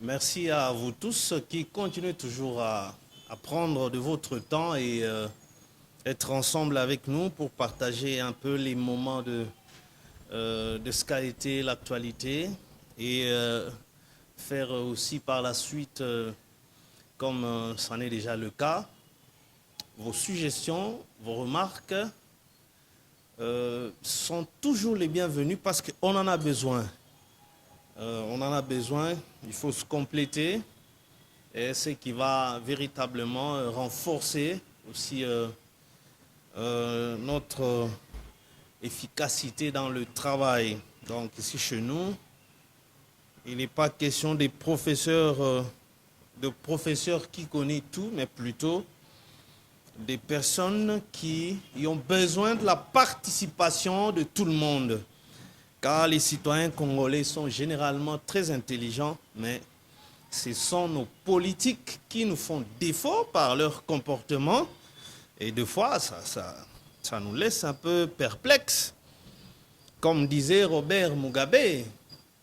Merci à vous tous qui continuez toujours à prendre de votre temps et être ensemble avec nous pour partager un peu les moments de ce qu'a été l'actualité et faire aussi par la suite, comme c'en est déjà le cas, vos suggestions, vos remarques sont toujours les bienvenues parce qu'on en a besoin. On en a besoin, il faut se compléter et ce qui va véritablement renforcer aussi notre efficacité dans le travail. Donc ici chez nous, il n'est pas question de professeurs qui connaissent tout, mais plutôt des personnes qui ont besoin de la participation de tout le monde. Car les citoyens congolais sont généralement très intelligents, mais ce sont nos politiques qui nous font défaut par leur comportement. Et des fois, ça nous laisse un peu perplexes. Comme disait Robert Mugabe,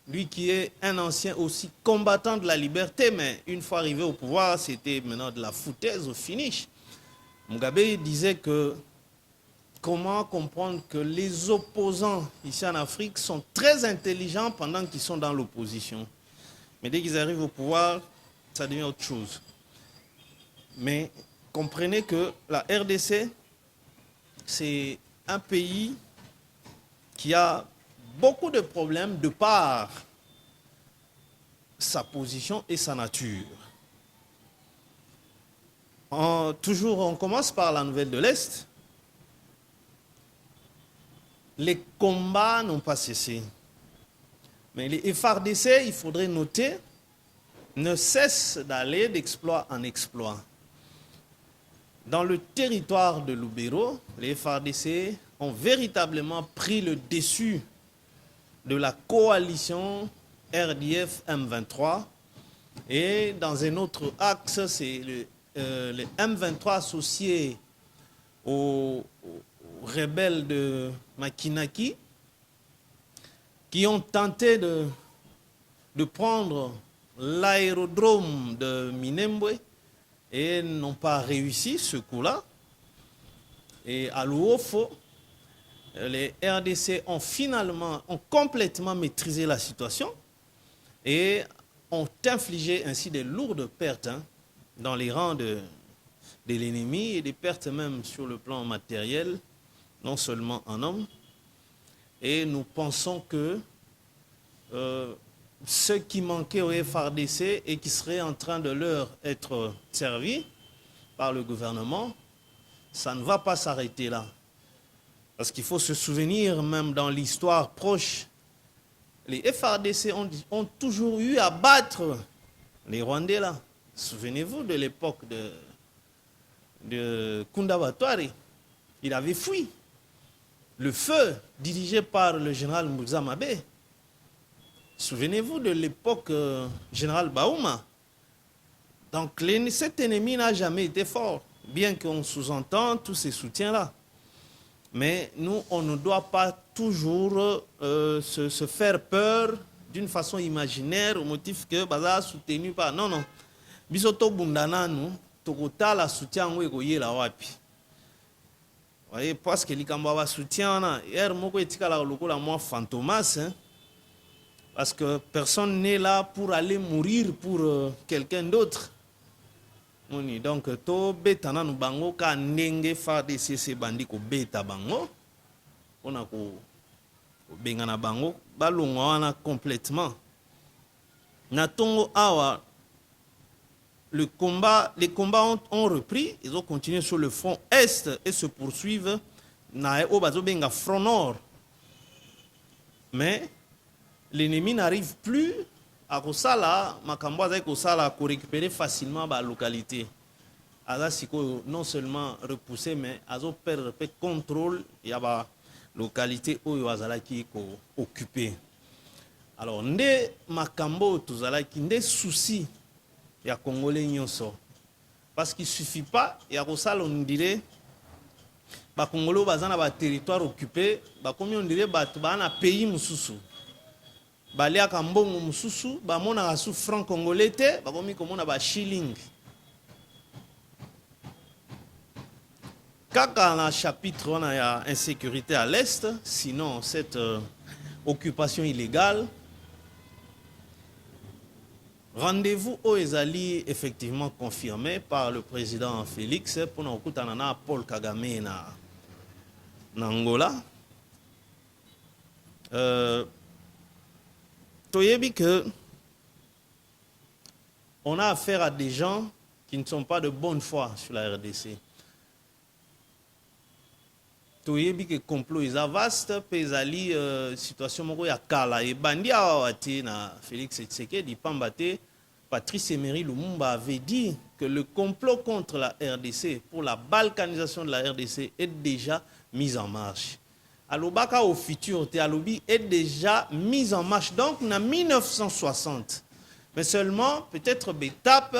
lui qui est un ancien aussi combattant de la liberté, mais une fois arrivé au pouvoir, c'était maintenant de la foutaise au finish. Mugabe disait que comment comprendre que les opposants ici en Afrique sont très intelligents pendant qu'ils sont dans l'opposition. Mais dès qu'ils arrivent au pouvoir, ça devient autre chose. Mais comprenez que la RDC, c'est un pays qui a beaucoup de problèmes de par sa position et sa nature. On commence par la Nouvelle de l'Est. Les combats n'ont pas cessé. Mais les FARDC, il faudrait noter, ne cessent d'aller d'exploit en exploit. Dans le territoire de Lubero, les FARDC ont véritablement pris le dessus de la coalition RDF M23. Et dans un autre axe, c'est le M23 associé aux rebelles de Makinaki qui ont tenté de prendre l'aérodrome de Minembwe et n'ont pas réussi ce coup-là. Et à Luofo, les RDC ont complètement maîtrisé la situation et ont infligé ainsi des lourdes pertes dans les rangs de l'ennemi et des pertes même sur le plan matériel, non seulement en hommes. Et nous pensons que ce qui manquait au FARDC et qui serait en train de leur être servi par le gouvernement, ça ne va pas s'arrêter là. Parce qu'il faut se souvenir, même dans l'histoire proche, les FARDC ont toujours eu à battre les Rwandais là. Souvenez-vous de l'époque de Kunda Batware. Il avait fui. Le feu dirigé par le général Moussa Mabé. Souvenez-vous de l'époque général Baouma. Donc cet ennemi n'a jamais été fort, bien qu'on sous-entende tous ces soutiens-là. Mais nous, on ne doit pas toujours se faire peur d'une façon imaginaire au motif que Baza soutenu par... Non, non. Bisoto Bundana, nous, Tokota la soutien, oui, la wapi. Vous voyez, parce que l'Ikamba soutient, hier, moko etika la loko la moi fantomas, parce que personne n'est là pour aller mourir pour quelqu'un d'autre. Donc, to betana nu bango ka nenge fa de ces bandits ko beta bango, on a ko bengana bango, balonga wana complètement. Natongo awa, les combats ont repris, ils ont continué sur le front est et se poursuivent na o bazo benga front nord. Mais l'ennemi n'arrive plus à Kosala, Makamboa Kosala, pour récupérer facilement la localité. Aza siko non seulement repoussé, mais azo perdre contrôle, il y a la localité où il azala qui est occupée. Alors, nde Makambo tozalaki nde souci ya Congolais nyonso. Parce qu'il ne suffit pas, il y a Kosala, on dirait, ba Congolais bazana ba territoire occupé, ba comme on dirait ba un pays mususu. balia kambongo mususu bamona asu franc congolais te bakomi komona ba shilling. Kaka na chapitre on a insécurité à l'est, sinon cette occupation illégale. Rendez-vous au Ezali effectivement confirmé par le président Félix pour nous Paul Kagame na Angola. Toyebi que on a affaire à des gens qui ne sont pas de bonne foi sur la RDC. Toyebi que complot est vaste, pezali situation moko ya kala et bandi awati na Félix Tshisekedi Pambate. Patrice Emery Lumumba avait dit que le complot contre la RDC pour la balkanisation de la RDC est déjà mis en marche. Alobaka au futur te alobi est déjà mis en marche donc en 1960. Mais seulement peut-être l'étape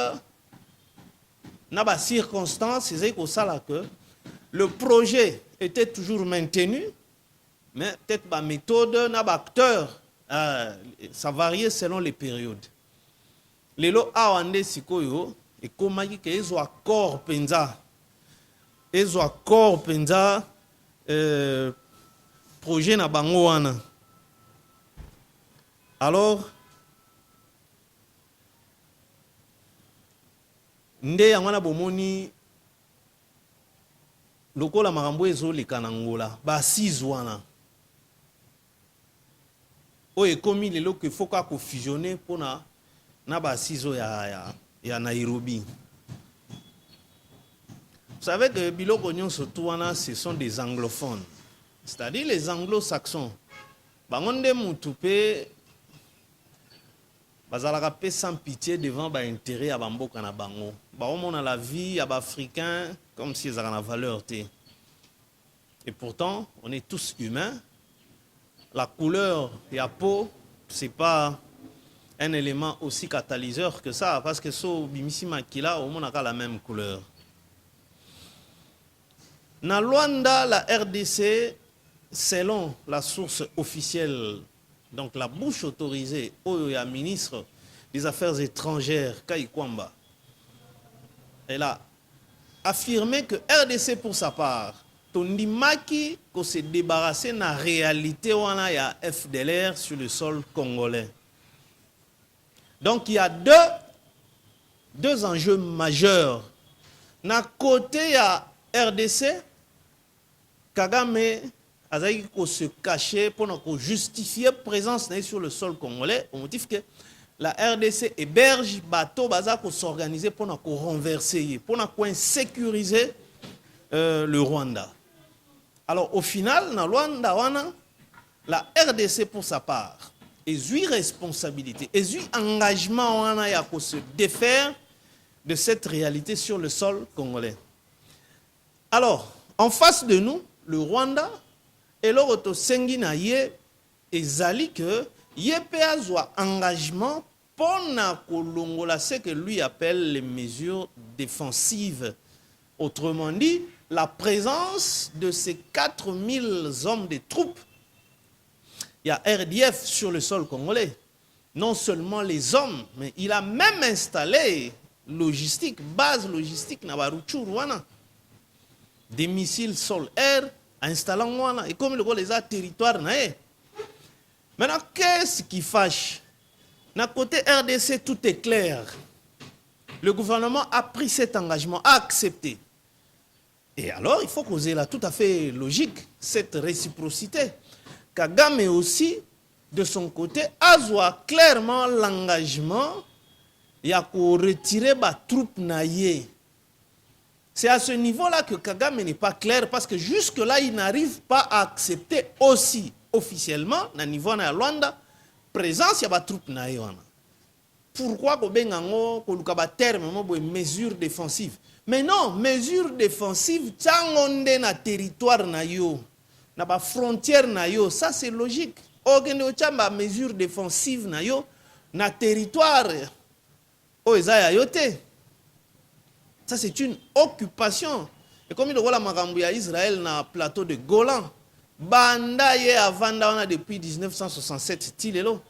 n'a pas circonstance c'est que le projet était toujours maintenu, mais peut-être la méthode n'a pas acteur, ça variait selon les périodes. Lelo awande sikoyo et komaki ke ezo accord penza projet na bango wana. Alors nde yangwana bomoni lokola makambo ezo leka na Angola ba 6 wana o ekomi lelo ke foka ko fusionner pona na ba 6 ya Nairobi. Vous savez que biloko nyonso tuwana ce sont des anglophones, c'est-à-dire les anglo-saxons. Bangonde mutu pe bazalaka pe sans pitié devant ba intérêt ya bamboka na bango. Ba omona la vie ya ba africain comme si ils avaient la valeur té. Et pourtant, on est tous humains. La couleur ya peau, c'est pas un élément aussi catalyseur que ça, parce que so bimisi makila au monde a la même couleur. Na Luanda, la RDC, selon la source officielle, donc la bouche autorisée, au ministre des Affaires étrangères, Kai Kwamba, elle a affirmé que RDC pour sa part, Tondimaki, qu'on s'est débarrassé de la réalité où on a FDLR sur le sol congolais. Donc il y a deux enjeux majeurs. D'un côté, il y a RDC, Kagame a se cacher pour justifier présence sur le sol congolais au motif que la RDC héberge bateau baza pour s'organiser pour renverser, pour insécuriser le Rwanda. Alors au final, dans Rwanda, la RDC pour sa part, et eu responsabilité, et eu engagement à se défaire de cette réalité sur le sol congolais. Alors, en face de nous, le Rwanda, et l'autre Senginaye, et Zali que Yepea soit engagement pour Kolongola, ce que lui appelle les mesures défensives. Autrement dit, la présence de ces 4000 hommes de troupes. Il y a RDF sur le sol congolais. Non seulement les hommes, mais il a même installé logistique, base logistique na Rwanda. Des missiles sol-air installant Rwanda. Et comme le les a territoire naé. Maintenant, qu'est-ce qui fâche? D'un côté RDC, tout est clair. Le gouvernement a pris cet engagement, a accepté. Et alors, il faut causer là tout à fait logique, cette réciprocité. Kagame aussi, de son côté, a clairement l'engagement de retirer les troupes naïe. C'est à ce niveau-là que Kagame n'est pas clair, parce que jusque-là, il n'arrive pas à accepter aussi, officiellement, au niveau de Luanda, présence de troupes naïe. Pourquoi qu'on terme mesure défensive? Mais non, mesure défensive, tsangonde na territoire na yo, na ba frontière na yo, ça c'est logique. Ogene chamba mesure défensive na yo, na territoire o ezaya yote. Ça c'est une occupation. Et comme il y a la makambu ya Israël na plateau de Golan, banda ye avanda wana depuis 1967 tilelo.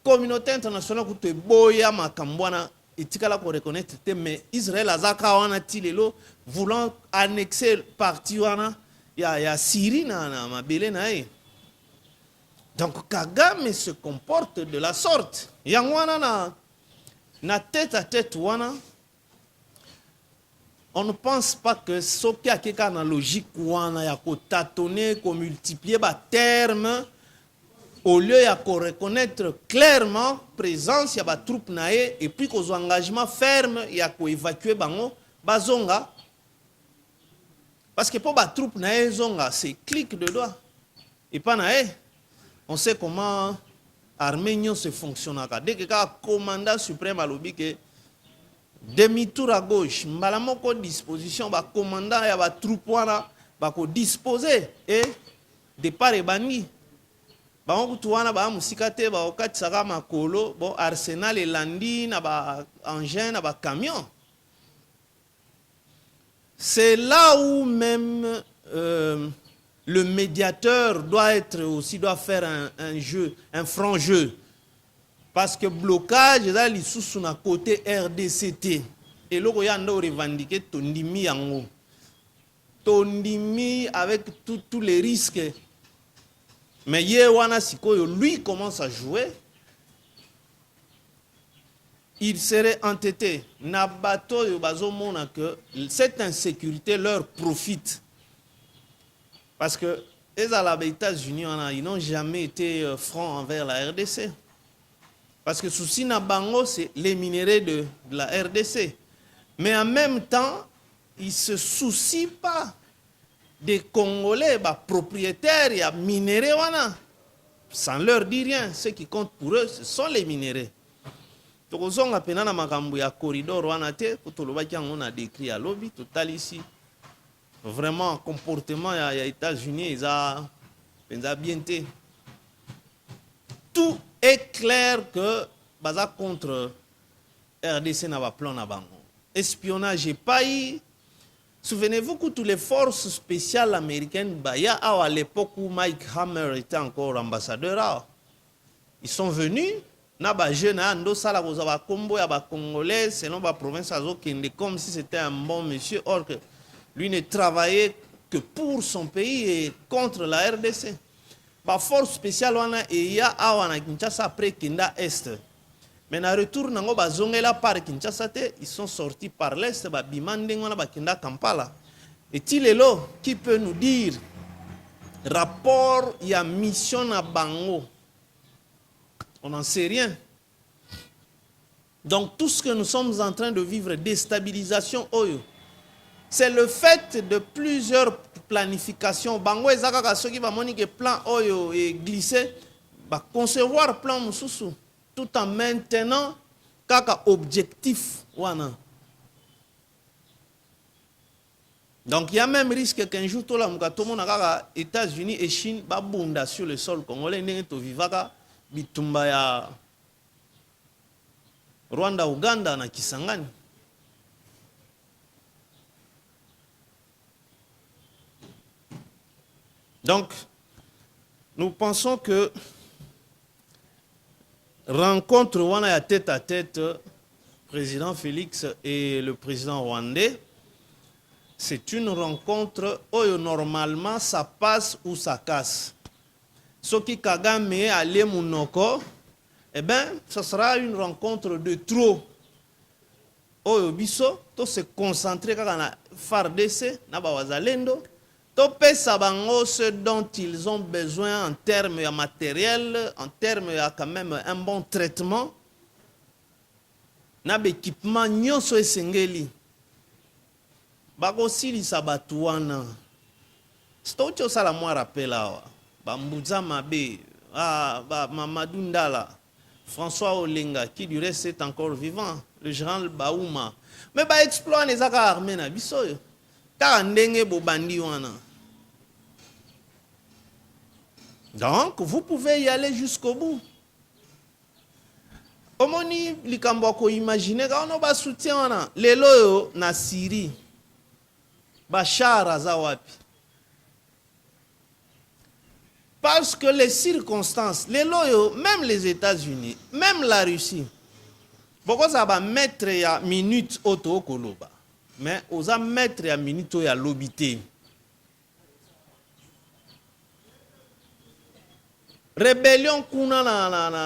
communauté internationale kutu boya makambwana etikala ko reconnaître te, mais Israël azaka wana tilelo voulant annexer partie wana ya Syrie na mabele na ye. Donc Kagame se comporte de la sorte. Yangwana na tête à tête wana, on ne pense pas que ce qui a quelque logique wana ya ko tâtonner, ko multiplier ba terme au lieu ya ko reconnaître clairement présence ya ba troupe nae et puis qu'aux engagement ferme ya ko évacuer bango bazonga, parce que pour ba troupe nae zonga c'est clic de doigt et pas nae. On sait comment Arménien se fonctionne. Dès que le commandant suprême a lobby que demi-tour à gauche, mbalamoko disposition, le commandant et la troupe va disposer et départ et bani. Bango tuwana ba musikate ba okati saka makolo bon arsenal et landi na ba engin na ba camion. C'est là où même le médiateur doit faire un jeu, un franc jeu. Parce que blocage, là, il sous sur côté RDCT. Et là, il y a un revendiqué Tondimi Yango. Tondimi avec tous les risques. Mais Yewana Sikoyo, lui, commence à jouer. Il serait entêté. Nabato Yobazomona que cette insécurité leur profite. Parce que les États-Unis, ils n'ont jamais été francs envers la RDC. Parce que souci Nabango, c'est les minéraux de la RDC. Mais en même temps, ils ne se soucient pas des Congolais propriétaires, il y a minéraux. Sans leur dire rien, ce qui compte pour eux, ce sont les minéraux. Donc, on a appelé un corridor, on a décrit à lobby, total ici. Vraiment, comportement aux États-Unis, ils ont bien été. Tout est clair que baza contre RDC n'a pas plan na bango. Espionnage et paille. Souvenez-vous que toutes les forces spéciales américaines, à l'époque où Mike Hammer était encore ambassadeur, ils sont venus. Na ba jeune ando sala koza ba kombo ya ba congolais selon ba province azo kende comme si c'était un bon monsieur, or que lui ne travaillait que pour son pays et contre la RDC. La force spéciale et ya awana Kinshasa après Kenda Est. Mais na retour nango bazongela par Kinshasa ils sont sortis par l'Est ba bimande ngona ba Kenda Kampala. Et Tilelo qui peut nous dire rapport ya mission na bango? On n'en sait rien. Donc tout ce que nous sommes en train de vivre, déstabilisation oyo, c'est le fait de plusieurs planifications. Bango ezaka ceux qui va monique plan oyo et glisser, va concevoir plan mususu tout en maintenant kaka objectif wana. Donc il y a même risque qu'un jour tout le monde kaka États-Unis et Chine ba bunda sur le sol congolais ndenge to vivaka bitumba ya Rwanda, Ouganda na Kisangani. Donc, nous pensons que rencontre wana tête à tête, président Félix et le président rwandais, c'est une rencontre où normalement ça passe ou ça casse. Ce qui Kagame allé Mounoko, eh bien, ce sera une rencontre de trop. Oyo biso, to se concentrer na FARDC, na bawazalendo. Topesa bango ce dont ils ont besoin en termes de matériel, en termes de quand même un bon traitement. Na équipement nyonso esengeli. Bako sili sabatuana. Stocho sala moi rappel awa. Bambuza Mabe, Mamadou Ndala, François Olenga, qui du reste est encore vivant, le général Baouma. Mais ba exploit les armées na biso. Car ndenge bo bandi wana. Donc, vous pouvez y aller jusqu'au bout. Omoni likambo ko imaginer ka ono ba soutien wana lelo yo na Syrie. Bachar aza wapi? Parce que les circonstances, les loyaux, même les États-Unis, même la Russie, pourquoi ça va mettre à minute auto koloba, mais osa mettre à minute à l'obité. Rébellion kuna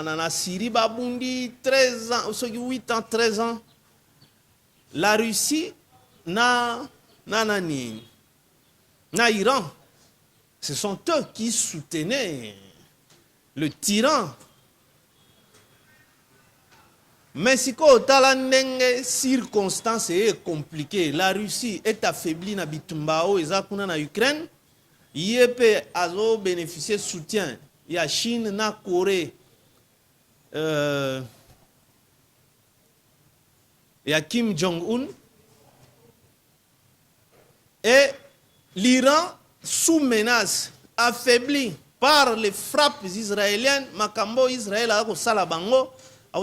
na Syrie babundi 13 ans, 8 ans, 13 ans. La Russie na Iran. Ce sont eux qui soutenaient le tyran. Mais si les circonstances sont compliquées, la Russie est affaiblie na bitumbao ezakuna na Ukraine, yépe azo bénéficier soutien. Il y a Chine, na Corée, il y a Kim Jong-un et l'Iran sous menace, affaibli par les frappes israéliennes. Makambo Israël a sala bango, a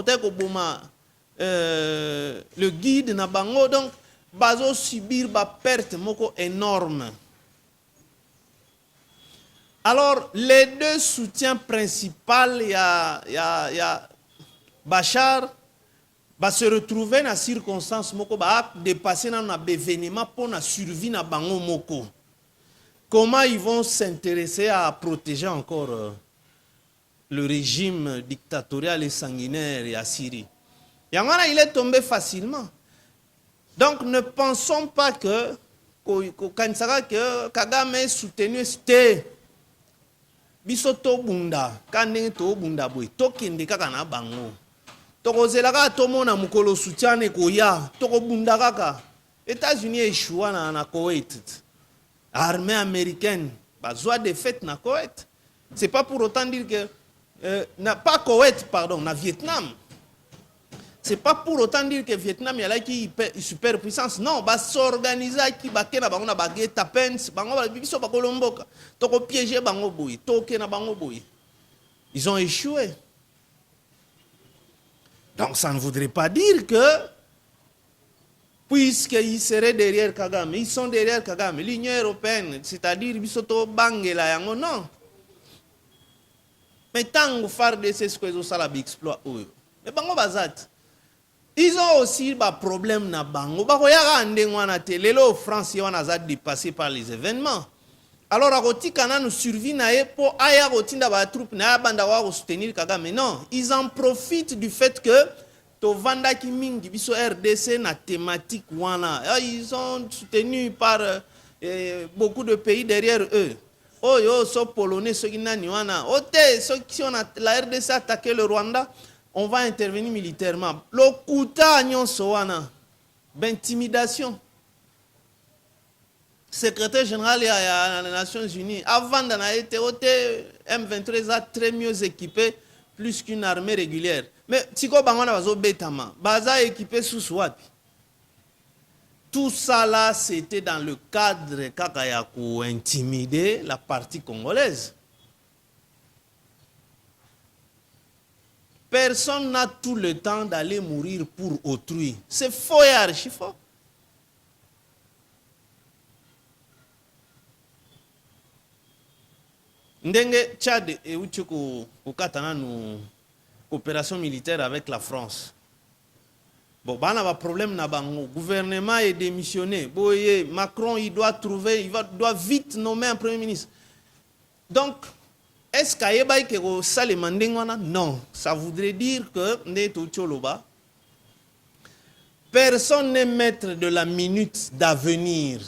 le guide na bango, donc bazo subir ba perte moko énorme. Alors, les deux soutiens principaux, il y a Bachar, va se retrouver dans la circonstance moko ba dépasser dans un événement pour la survie na bango moko. Comment ils vont s'intéresser à protéger encore le régime dictatorial et sanguinaire et à Syrie? Yangana, il est tombé facilement. Donc, ne pensons pas que Kagame est soutenu. Biso to bunda kande to bunda boy to kende kaka na bango to zelaka to mona mukolo soutiane ko ya to bunda kaka. États-Unis échoua na Koweït, armée américaine bazwa défaite na Koweït. C'est pas pour autant dire que pas Koweït, pardon, na Vietnam. C'est pas pour autant dire que Vietnam est là qui super puissance. Non, bah s'organiser qui bakena bango na baguette tapens bango biso ba kolomboka. Toko piéger bango boy, toke na bango boy. Ils ont échoué. Donc ça ne voudrait pas dire que puisqu'ils seraient derrière Kagame, ils sont derrière Kagame, l'Union européenne, c'est-à-dire biso to bangela yango, non. Mais tant que faire de ces que ça la exploit eux. Mais bango bazat. Ils ont aussi des problèmes na bango. Bakoyaka ndengwana te lelo France yana za dépassé par les événements. Alors akoti kana nous survit na po aya kotinda ba troupe na banda wa soutenir Kagame. Non, ils en profitent du fait que to vanda ki mingi biso RDC na thématique wana. Ils sont soutenus par beaucoup de pays derrière eux. Oh yo so polonais so kinani wana. Ote so qui on a la RDC attaqué le Rwanda. On va intervenir militairement. Le kuta nyonso wana d'intimidation. Secrétaire général des Nations Unies, avant d'en être M23 a très mieux équipé, plus qu'une armée régulière. Mais tiko bangwana bazo betama, baza équipé sous swat. Tout ça là, c'était dans le cadre kakayako intimider la partie congolaise. Personne n'a tout le temps d'aller mourir pour autrui. C'est faux et archi faux. Ndenge Tchad et Uchiko Katana nous coopération militaire avec la France. Bon, bah, on a un problème na bango. Le gouvernement est démissionné. Boye, Macron, il doit doit vite nommer un premier ministre. Donc, est-ce qu'il y a ça les mandingwana? Non. Ça voudrait dire que personne n'est maître de la minute d'avenir.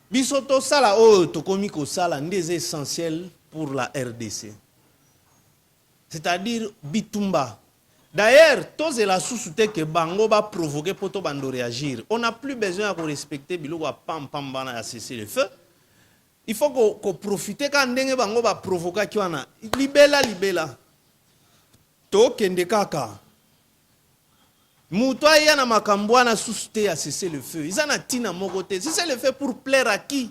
Bisoto sala o tokomiko sala des essentiels pour la RDC. C'est-à-dire Bitumba. D'ailleurs, tous la sous-souté que Bango va provoquer pour tout bando réagir. On n'a plus besoin de respecter Bilo wa pam pam bana à cesser le feu. Il faut qu'on profite quand ndenge Bango va provoquer kiwana. Libela. To kende kaka. Moutoua yana makambouana sous-souté à cesser le feu. Ils en ont tina mogoté. Si c'est le fait pour plaire à qui?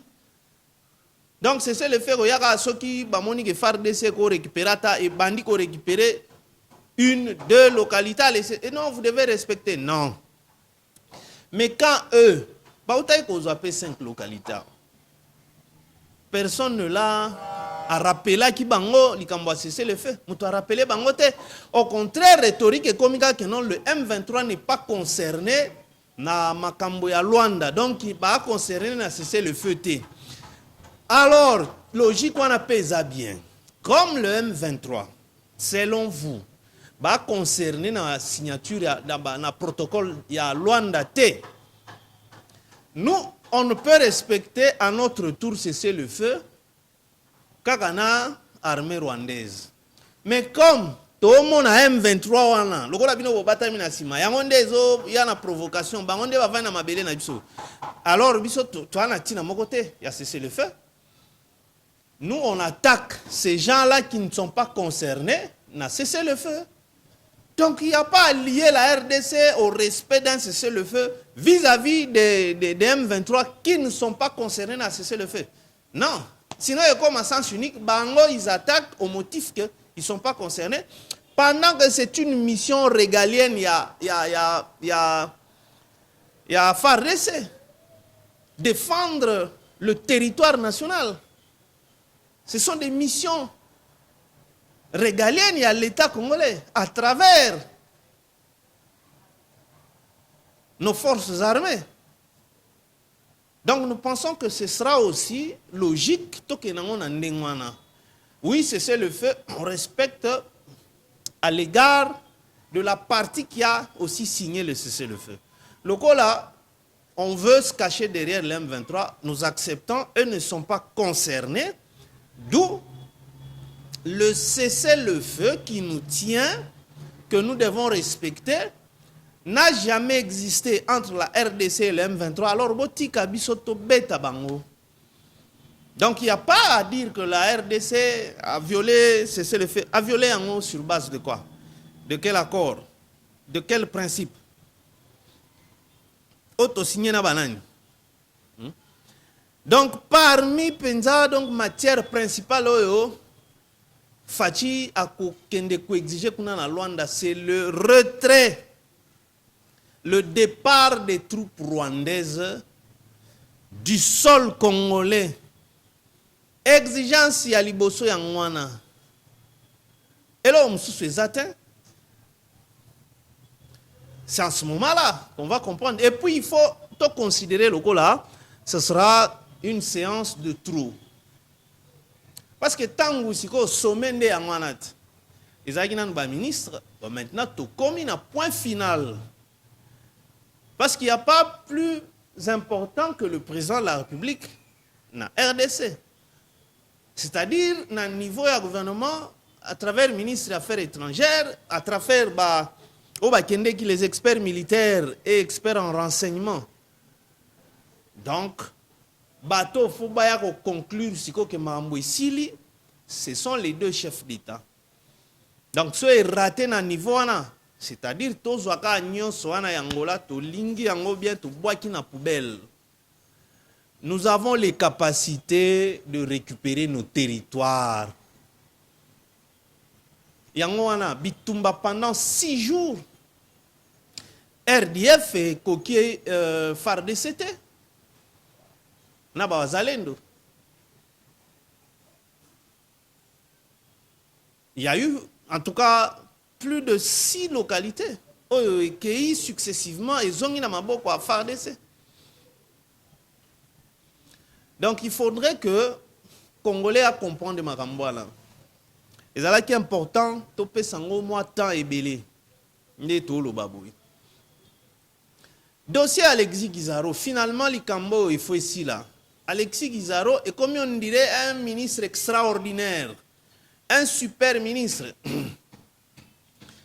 Donc c'est le fait qu'il y a ceux qui bamoni que FARDC ko récupérer et bandit ko récupérer une, deux localités. Et non, vous devez respecter. Non. Mais quand eux, bah vous avez 5 localités. personne ne l'a rappelé qui bango likambo a cessé le feu. Muto a rappelé bango te. Au contraire, rhétorique et comique que non, le M23 n'est pas concerné na makambo ya Luanda. Donc il va concerner na cessé le feu te. Alors, logique on appelle ça bien. Comme le M23, selon vous, va concerner la signature dans le protocole il y a Luanda T. Nous, on ne peut respecter à notre tour cesser le feu qu'à armée rwandaise. Mais comme tout le monde a M23, il y a une provocation, alors, il y a cessé le feu. Nous, on attaque ces gens-là qui ne sont pas concernés, on a cessé le feu. Donc, il n'y a pas à lier la RDC au respect d'un cessez-le-feu vis-à-vis des M23 qui ne sont pas concernés à cesser le feu. Non. Sinon, il y a comme un sens unique. Bango, ils attaquent au motif qu'ils ne sont pas concernés. Pendant que c'est une mission régalienne, il y a FARDC. Défendre le territoire national. Ce sont des missions régaliennes à l'État congolais à travers nos forces armées. Donc nous pensons que ce sera aussi logique. Oui, c'est le feu. On respecte à l'égard de la partie qui a aussi signé le cessez-le-feu. Le cas là, on veut se cacher derrière l'M23. Nous acceptons, eux ne sont pas concernés. D'où le cessez-le-feu qui nous tient, que nous devons respecter, n'a jamais existé entre la RDC et le M23. Alors, botika bisoto beta bango. Donc, il n'y a pas à dire que la RDC a violé cessez-le-feu. A violé en haut sur base de quoi? De quel accord? De quel principe? Auto-signé na banane. Donc, parmi penza, donc, matière principale, Fachi a exigé kuna Luanda, c'est le retrait, le départ des troupes rwandaises du sol congolais. Exigence ya liboso ya ngwana. Et là, on se atteint. C'est en ce moment-là qu'on va comprendre. Et puis, il faut tout considérer le coup là, ce sera une séance de trop. Parce que tant que vous au sommet de Yanganat, les agents ministre, maintenant, tout comme un point final. Parce qu'il n'y a pas plus important que le président de la République dans la RDC. C'est-à-dire, dans le niveau du gouvernement, à travers le ministre des Affaires étrangères, à travers les experts militaires et experts en renseignement. Donc, bateau faut conclure que Mambo Sili, ce sont les deux chefs d'État. Donc, ce est raté dans le niveau, c'est-à-dire tous waka nyonso wana yangola to lingi yango bien to boaki na poubelle. Nous avons les capacités de récupérer nos territoires. Yango wana bitumba pendant 6 jours. RDF et Koki FARDC. Naba wazalendo. Il y a eu, en tout cas, plus de 6 localités qui successivement et zongi na maboko à FARDC. Donc il faudrait que Congolais a comprendre makambo là. Et ça là qui est important, topé sango moi temps et belé. Ndeto lo baboui. Dossier Alexis Guizaro, finalement likambo il faut ici là. Alexis Guizaro est comme on dirait un ministre extraordinaire, un super ministre.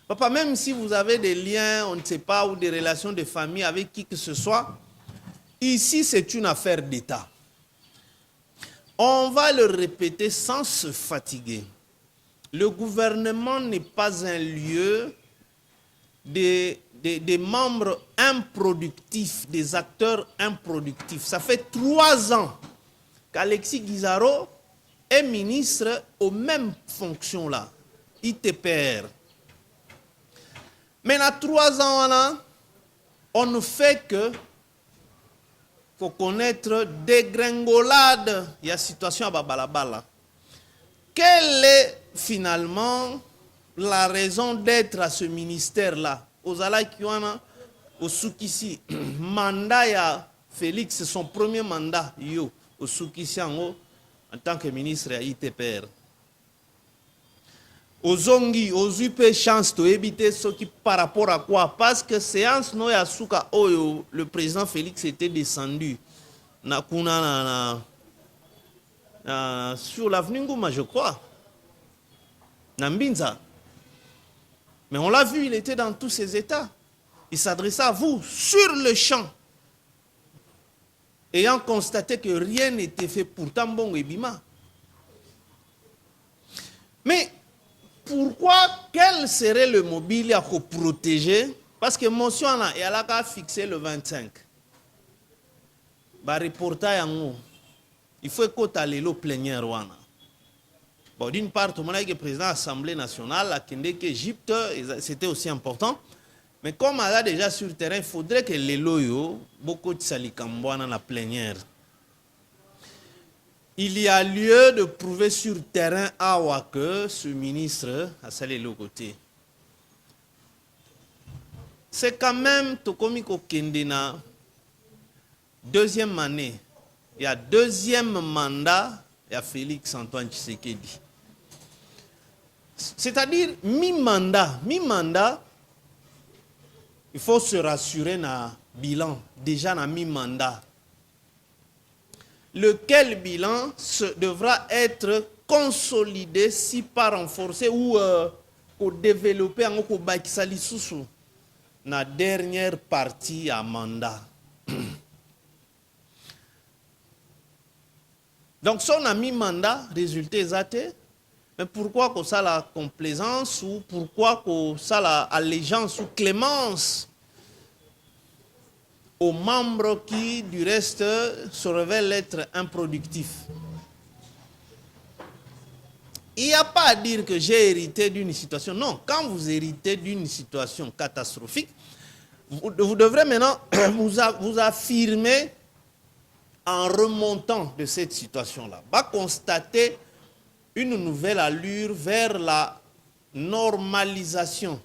Papa, même si vous avez des liens, on ne sait pas, ou des relations de famille avec qui que ce soit, ici c'est une affaire d'État. On va le répéter sans se fatiguer. Le gouvernement n'est pas un lieu des membres improductifs, des acteurs improductifs. Ça fait 3 ans qu'Alexis Guizaro est ministre aux mêmes fonctions là, ITPR. Mais dans 3 ans là, on ne fait que faut connaître dégringolade. Il y a situation à Babalabala. Quelle est finalement la raison d'être à ce ministère-là? Ozala Kiwana, Osukisi, mandat ya Félix, c'est son premier mandat, yo, Osukisi en tant que ministre à ITPR. Ozongi, ozupe chance de éviter ce qui par rapport à quoi? Parce que séance no ya suka oyo, le président Félix était descendu sur l'avenue Ngouma, je crois. Nambinza. Mais on l'a vu, il était dans tous ses états. Il s'adressa à vous sur le champ. Ayant constaté que rien n'était fait pour Tambon et Bima. Mais pourquoi, quel serait le mobile à protéger? Parce que motion et elle a fixé le 25. Bah reportage en haut. Il faut que tu plénière. Bon, d'une part, tout le monde est président de l'Assemblée nationale, à Égypte, c'était aussi important. Mais comme elle a déjà sur le terrain, il faudrait que les loyaux, beaucoup de salikambouan dans la plénière. Il y a lieu de prouver sur le terrain que ce ministre a salé le côté. C'est quand même Tokomiko Kendena, deuxième année. Il y a deuxième mandat, il y a Félix Antoine Tshisekedi. C'est-à-dire, mi-mandat, il faut se rassurer dans le bilan, déjà dans mi-mandat. Lequel bilan devra être consolidé, si pas renforcé ou développé en dans la dernière partie à mandat. Donc, si on a mis mandat, résultat exact. Mais pourquoi que ça la complaisance ou pourquoi que ça la allégeance ou clémence aux membres qui, du reste, se révèlent être improductifs? Il n'y a pas à dire que j'ai hérité d'une situation. Non, quand vous héritez d'une situation catastrophique, vous devrez maintenant vous affirmer en remontant de cette situation-là. Va constater une nouvelle allure vers la normalisation.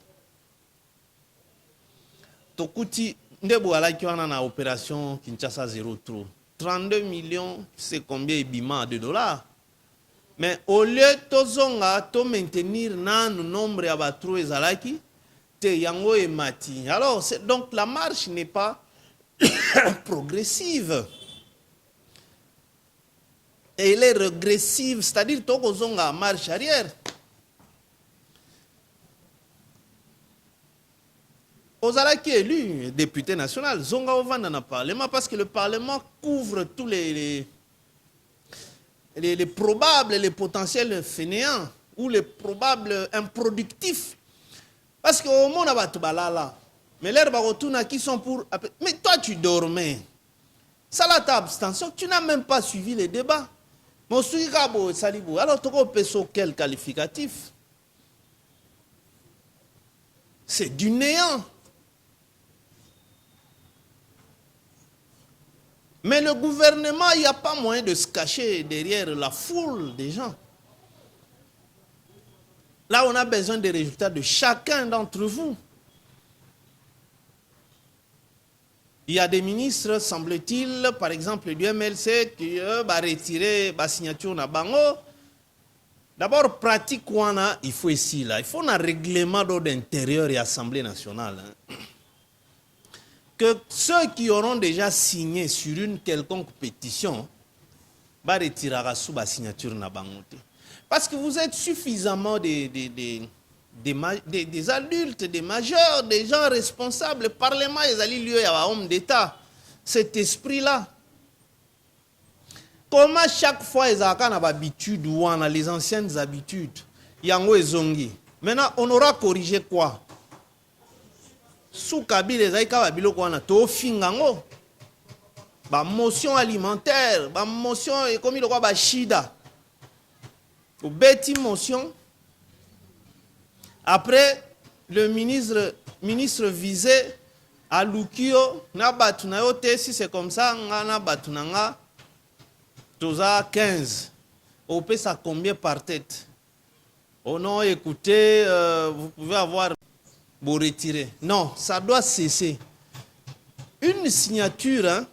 Tokuti, ndebouala qui en a na opération Kinshasa 03. 32 millions, c'est combien de dollars? Mais au lieu de maintenir le nombre de bateaux ezalaki, te yango et mati. Alors, donc la marche n'est pas progressive. Et elle est régressive, c'est-à-dire que a marche arrière. Ozala qui est élu député national, Zonga Ovanda dans le Parlement, parce que le Parlement couvre tous les probables, les potentiels fainéants, ou les probables improductifs. Parce qu'au monde, mais l'air qui sont pour... Mais toi, tu dormais. Ça, là, ta abstention, tu n'as même pas suivi les débats. Alors, tu as quel qualificatif? C'est du néant. Mais le gouvernement, il n'y a pas moyen de se cacher derrière la foule des gens. Là, on a besoin des résultats de chacun d'entre vous. Il y a des ministres, semble-t-il, par exemple du MLC, qui va retirer la signature na bango. D'abord, pratique, il faut ici, là. Il faut un règlement d'ordre intérieur et Assemblée nationale. Que ceux qui auront déjà signé sur une quelconque pétition va retirer la signature na bango. Parce que vous êtes suffisamment des adultes, des majeurs, des gens responsables. Le Parlement est allé lieu à homme d'État. Cet esprit-là. Comment chaque fois ils ont l'habitude ou on a les anciennes habitudes, yango ezongi. Maintenant, on aura corrigé quoi? Sous Kabila les aïka babilo ko na to fingango. Ba motion alimentaire, ba motion comme il ba shida. Ou bêti motion. Après, le ministre visé Alukio, na batu na yote, si c'est comme ça, na batu na nga, toza 15. On paie ça combien par tête? Oh non, écoutez, vous pouvez avoir, vous retirer. Non, ça doit cesser. Une signature, hein,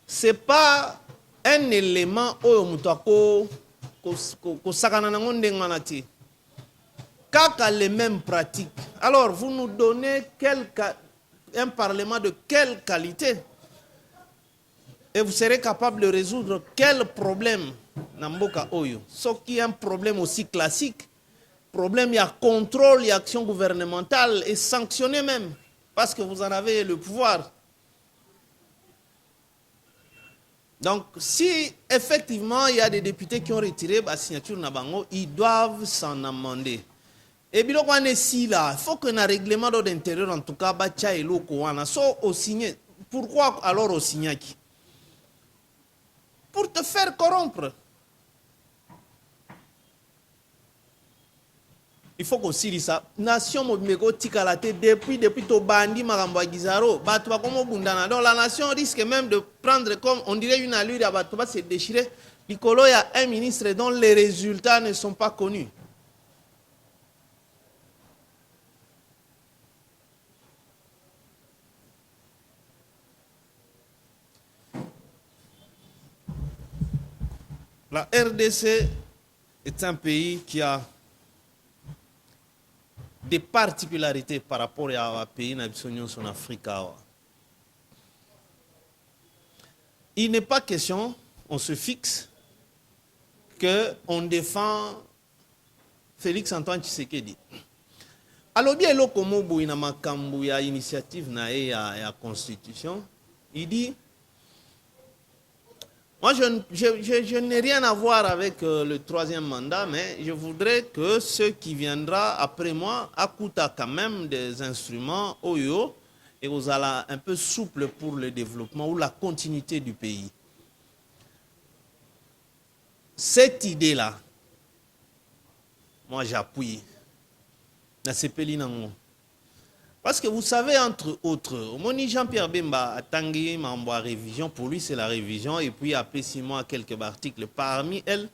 c'est pas un élément où Kaka les mêmes pratiques. Alors, vous nous donnez un parlement de quelle qualité? Et vous serez capable de résoudre quel problème? Namboka Oyo. Sauf qu'il y a un problème aussi classique. Problème, il y a contrôle, il y a action gouvernementale et sanctionner même. Parce que vous en avez le pouvoir. Donc, si effectivement il y a des députés qui ont retiré la signature Nabango, ils doivent s'en amender. Et bien, on est ici là, il faut qu'un règlement d'ordre intérieur, en tout cas, batia et loko, so au signé. Pourquoi alors au signaki? Pour te faire corrompre. Il faut qu'on s'y ça. Nation mobimeko tikalate depuis to bandi marambo gizaro. Batwa comme bundana. Donc la nation risque même de prendre comme on dirait une allure à batwa se déchirer. Nicolo, il y a un ministre dont les résultats ne sont pas connus. La RDC est un pays qui a des particularités par rapport à un pays en Afrique. Il n'est pas question, on se fixe, qu'on défend Félix Antoine Tshisekedi. Alors bien, il y a une initiative de la Constitution. Il dit, moi je n'ai rien à voir avec le troisième mandat, mais je voudrais que ceux qui viendra après moi accoutent quand même des instruments OYO et aux allez un peu souple pour le développement ou la continuité du pays. Cette idée-là, moi j'appuie. Parce que vous savez, entre autres, Moni Jean-Pierre Bemba a tangué ma révision. Pour lui, c'est la révision. Et puis, après 6 mois, quelques articles. Parmi elles,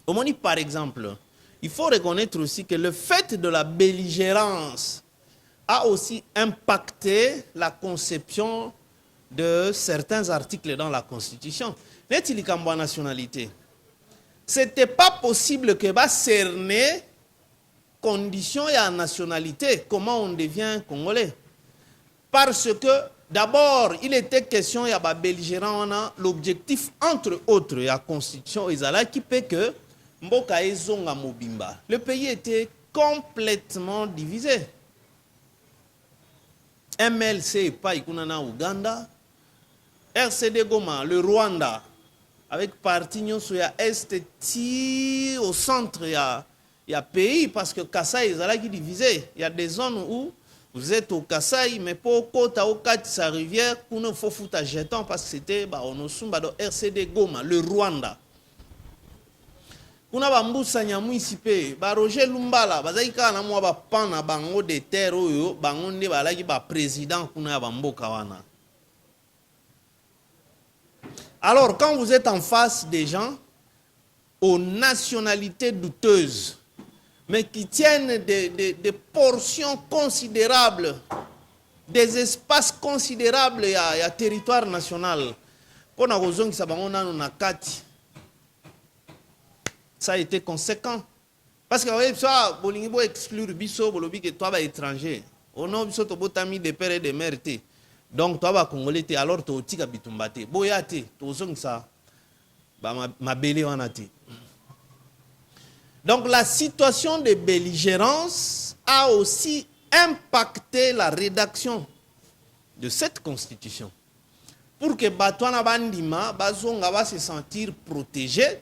Moni, par exemple, il faut reconnaître aussi que le fait de la belligérance a aussi impacté la conception de certains articles dans la Constitution. N'est-il qu'en nationalité? C'était pas possible que va cerner conditions et à nationalité, comment on devient congolais. Parce que d'abord, il était question, il y a des belligérants, on a l'objectif, entre autres, il y a la constitution, qui fait que Mboka Ezonga Mobimba. Le pays était complètement divisé. MLC, pas Ikunana Ouganda, RCD Goma, le Rwanda, avec parti Nyonso, il y a Est, au centre, il y a pays, parce que Kassai est divisé. Il y a des zones où vous êtes au Kassai, mais pour au côté, au Kati, sa rivière, qu'on faut foutre à jeton, parce que c'était Onosumba, RCD Goma, le Rwanda. On a Bamboussa Nyamou ici, Roger Lumbala, Bazaïka, na moi, Pana, Bango de terre, Bangonde, Balagi, président, Kuna Bambo Kawana. Alors, quand vous êtes en face des gens aux nationalités douteuses, mais qui tiennent des portions considérables, des espaces considérables à territoire national. Pour nous, ça a été conséquent. Parce que vous voyez, ça, vous exclure biso, vous que toi, étranger. On a biso, tu as mis des pères et des mères. Donc, toi, va congolais, alors tu as tika bitumbate. Boyate, tu as ça. Ma belle en a été. Donc la situation de belligérance a aussi impacté la rédaction de cette constitution. Pour que Batouana Bandima, Bazonga va se sentir protégé,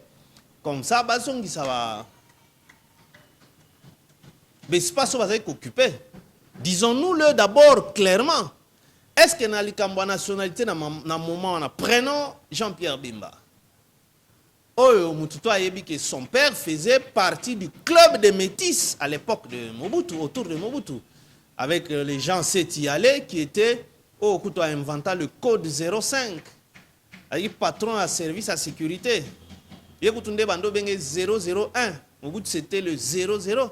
comme ça, Bazongi ça va. Mais l'espace va être occupé. Disons-nous-le d'abord clairement. Est-ce que dans la nationalité, dans le moment, prenons Jean-Pierre Bemba. Que son père faisait partie du club des métis à l'époque de Mobutu, autour de Mobutu. avec les gens Setiale qui étaient au coup a inventé le code 05. Avec patron à service à sécurité. Il y a un bando 001. Au bout c'était le 00.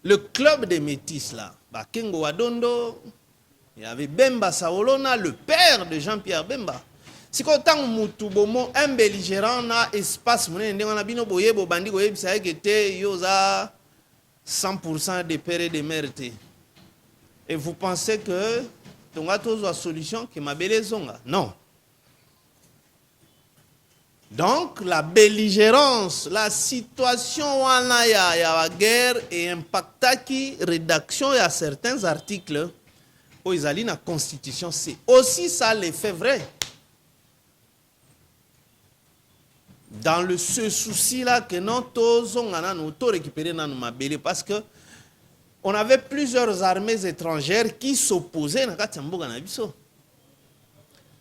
Le club des métis là, Kengo Wadondo, il y avait Bemba Saolona, le père de Jean-Pierre Bemba. Si quand on a un belligérant na espace, on a bino boye bo bandi boye ça était yoza 100% de père et de mère. Et vous pensez que tu as toujours la solution qui m'a belle zonga? Non. Donc, la belligérance, la situation où il y a la guerre et impacta qui rédaction à certains articles où ils allaient dans la Constitution, c'est aussi ça l'effet vrai. Dans ce souci-là que nous tous récupéré dans nos belle parce que on avait plusieurs armées étrangères qui s'opposaient à Katamboga Nabiso.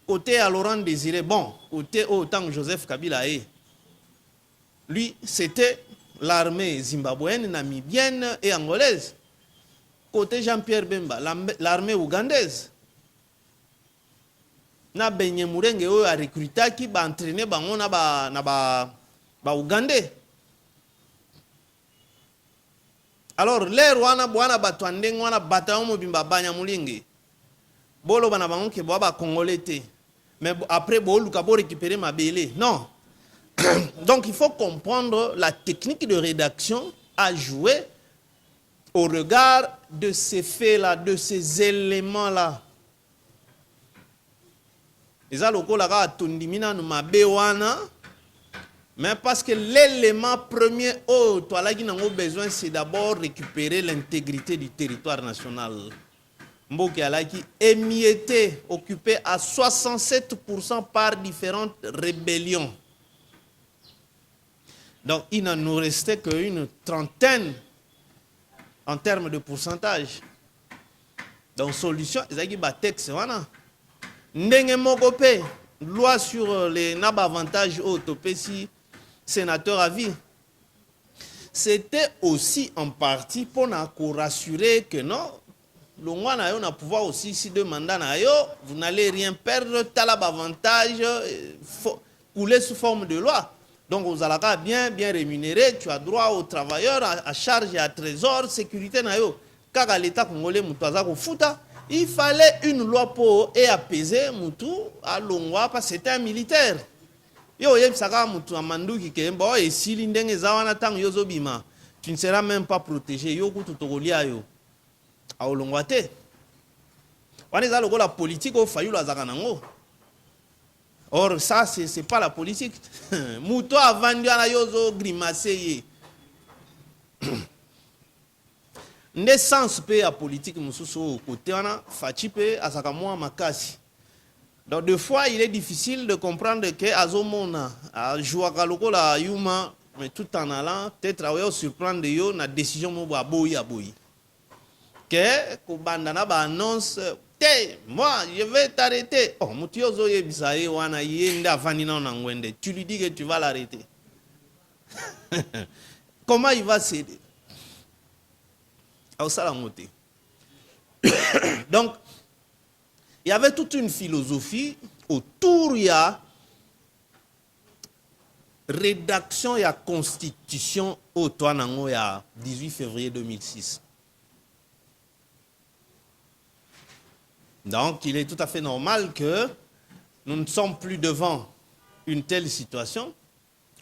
Côté à Laurent Désiré, bon, côté autant Joseph Kabila est. Lui, c'était l'armée zimbabwéenne, namibienne et angolaise. Côté Jean-Pierre Bemba, l'armée ougandaise. Na Benye Mourenge a recruté qui va entraîner na Ougandais. Alors, les Rwanda, Bwana Batwandeng, Wana Bataomo Bimba Banya Moulingi. Bolo bana bango ke boaba congolais. Mais après bolo kabo récupérer ma belé. Non. Donc il faut comprendre la technique de rédaction à jouer au regard de ces faits-là, de ces éléments-là. Les aloko la ga tondimina no mabe wana. Mais parce que l'élément premier, toi là qui n'a pas besoin, c'est d'abord récupérer l'intégrité du territoire national. Mboki Alaki émietté, occupé à 67% par différentes rébellions. Donc il n'en nous restait qu'une trentaine en termes de pourcentage. Donc solution, Ezaki Batex, voilà. Ndenge Mokope, loi sur les avantages autopécie, sénateur à vie. C'était aussi en partie pour nous rassurer que non, l'Ongwana a pouvoir aussi, si deux mandats, vous n'allez rien perdre, talab avantage, couler sous forme de loi. Donc vous allez bien rémunéré, tu as droit aux travailleurs, à charge et à trésor, sécurité. Car à l'État congolais, il fallait une loi pour apaiser Moutou à Longwa parce que c'était un militaire. Yo yem saka Moutou amandu qui kemba et si l'indenge zawana tang yozo bima, tu ne seras même pas protégé. Yo kutu togolia yo. A Longwa te. Wana za logo la politique au fayu la zakanango. Or ça c'est pas la politique. Moutou a vendu à yozo grimacer. Naissance pe à politique mususu côté wana fachi pe asakamwa makasi. Donc deux fois il est difficile de comprendre que azomona a jouaka lokola yuma mais tout en allant peut-être à surprendre yo na décision mo boyi aboyi. Que ko bandana ba annonce te moi je vais t'arrêter. Oh mutio zo yebisaye wana yenda vanina na ngwende. Tu lui dis que tu vas l'arrêter. Comment il va céder? Donc, il y avait toute une philosophie autour de la rédaction et la constitution au Touanango il y a 18 février 2006. Donc, il est tout à fait normal que nous ne sommes plus devant une telle situation.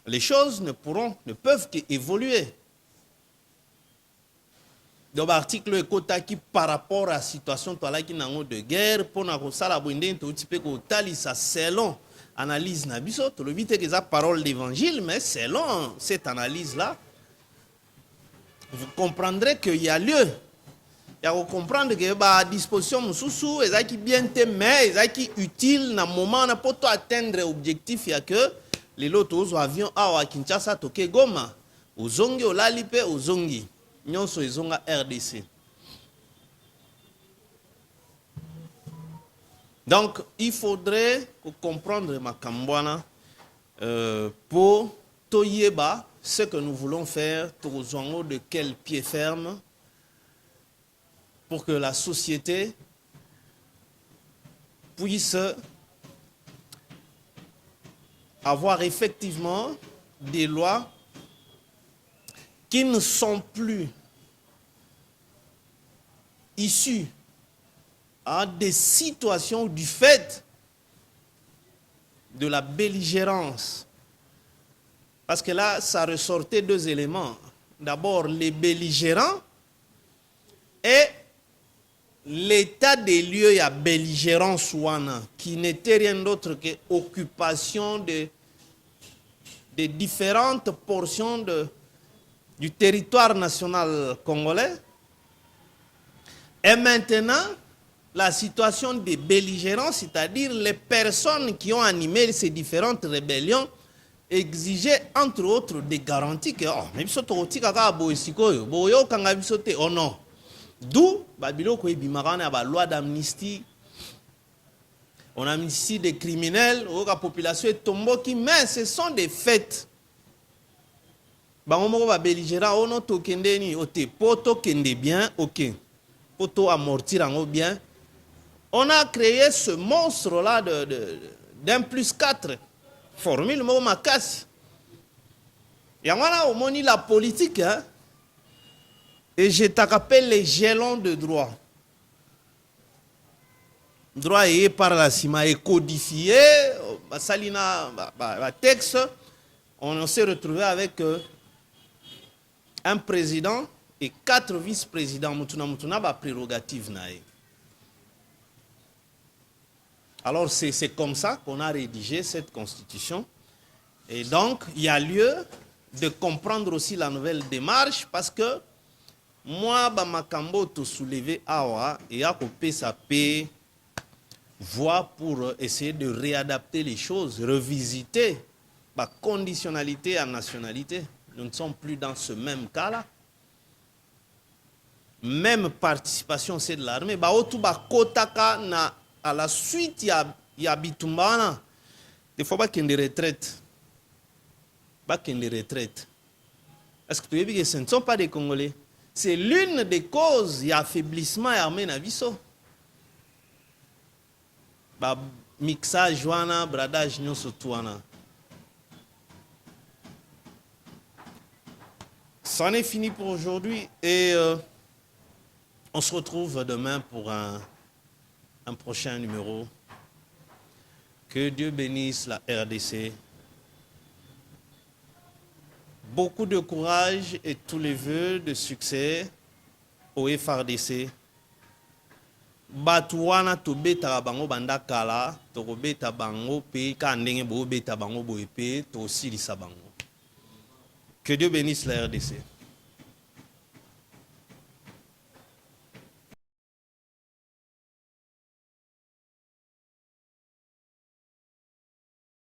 Les choses ne peuvent qu'évoluer. Donc l'article est qui par rapport à la situation de guerre pour nous ça la bonne tout petit peu ça selon analyse nabiso to le vite que ça parole d'évangile mais selon cette analyse là vous comprendrez qu'il y a lieu il y a comprendre que bah disposition mususu et qui bien te mais qui utile dans moment na pour atteindre objectif il y a que les lotos avions à Kinshasa toke Goma ozongi olalipe ozongi nyonso ezonga RDC. Donc, il faudrait comprendre Makambwana pour Toyeba, ce que nous voulons faire, de quel pied ferme, pour que la société puisse avoir effectivement des lois qui ne sont plus issues des situations du fait de la belligérance. Parce que là, ça ressortait deux éléments. D'abord, les belligérants et l'état des lieux à belligérance qui n'était rien d'autre que occupation de différentes portions du territoire national congolais. Et maintenant, la situation des belligérants, c'est-à-dire les personnes qui ont animé ces différentes rébellions, exigeaient entre autres des garanties que oh non. D'où la loi d'amnistie. On amnistie des criminels, la population est tombée, mais ce sont des faits. Belligérant, on a bien, ok. Pour amortir en bien. On a créé ce monstre-là d'un plus 4. Formule Makassi. Et on a au moins la politique, hein? Et je t'appelle les gélons de droit. Droit est par la CIMA est codifié, Salina, texte, on s'est retrouvé avec un président et 4 vice-présidents. Mutuna prérogative. Alors c'est comme ça qu'on a rédigé cette constitution. Et donc, il y a lieu de comprendre aussi la nouvelle démarche parce que moi, Bamakambo te soulever awa et à couper sa paix, voie pour essayer de réadapter les choses, revisiter la conditionnalité à nationalité. Nous ne sommes plus dans ce même cas-là. Même participation, c'est de l'armée. À la suite, il y a Bitumbana. Il faut pas qu'il y ait des retraites. Pas qu'il y ait des retraites. Est-ce que tu veux dire que ce ne sont pas des Congolais? C'est l'une des causes de l'affaiblissement armé na biso. Mixage, bradage, nyonso tuana. C'en est fini pour aujourd'hui et on se retrouve demain pour un prochain numéro. Que Dieu bénisse la RDC. Beaucoup de courage et tous les vœux de succès au FRDC. Batouana to beta bango banda kala, to beta bango pe ka ndenge bo beta bango bo epe to silisa bango. Que Dieu bénisse la RDC.